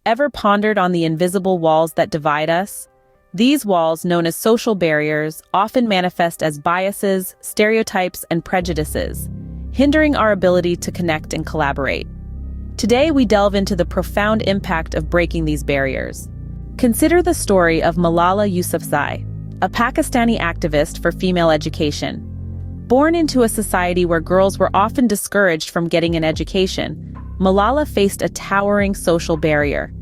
Ever pondered on the invisible walls that divide us? These walls, known as social barriers, often manifest as biases, stereotypes, and prejudices, hindering our ability to connect and collaborate. Today, we delve into the profound impact of breaking these barriers. Consider the story of Malala Yousafzai, a Pakistani activist for female education. Born into a society where girls were often discouraged from getting an education, Malala faced a towering social barrier.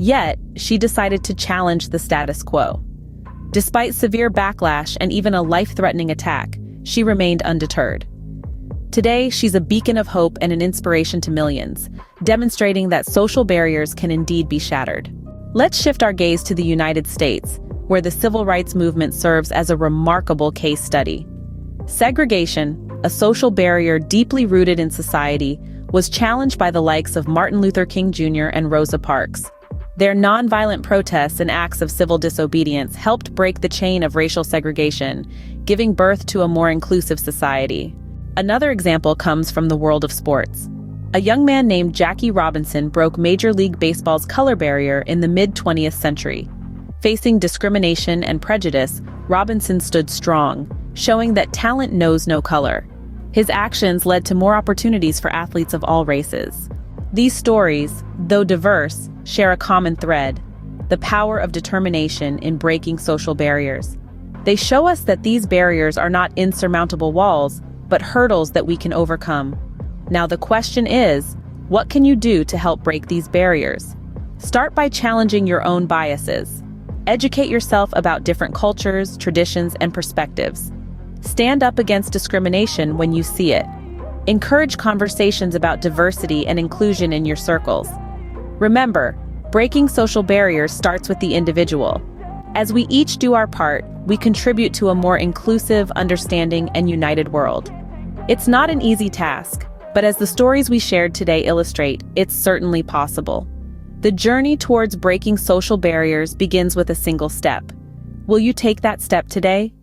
Yet, she decided to challenge the status quo. Despite severe backlash and even a life-threatening attack, she remained undeterred. Today, she's a beacon of hope and an inspiration to millions, demonstrating that social barriers can indeed be shattered. Let's shift our gaze to the United States, where the civil rights movement serves as a remarkable case study. Segregation, a social barrier deeply rooted in society, was challenged by the likes of Martin Luther King Jr. and Rosa Parks. Their nonviolent protests and acts of civil disobedience helped break the chain of racial segregation, giving birth to a more inclusive society. Another example comes from the world of sports. A young man named Jackie Robinson broke Major League Baseball's color barrier in the mid-20th century. Facing discrimination and prejudice, Robinson stood strong, showing that talent knows no color. His actions led to more opportunities for athletes of all races. These stories, though diverse, share a common thread: the power of determination in breaking social barriers. They show us that these barriers are not insurmountable walls, but hurdles that we can overcome. Now the question is, what can you do to help break these barriers? Start by challenging your own biases. Educate yourself about different cultures, traditions, and perspectives. Stand up against discrimination when you see it. Encourage conversations about diversity and inclusion in your circles. Remember, breaking social barriers starts with the individual. As we each do our part, we contribute to a more inclusive, understanding, and united world. It's not an easy task, but as the stories we shared today illustrate, it's certainly possible. The journey towards breaking social barriers begins with a single step. Will you take that step today?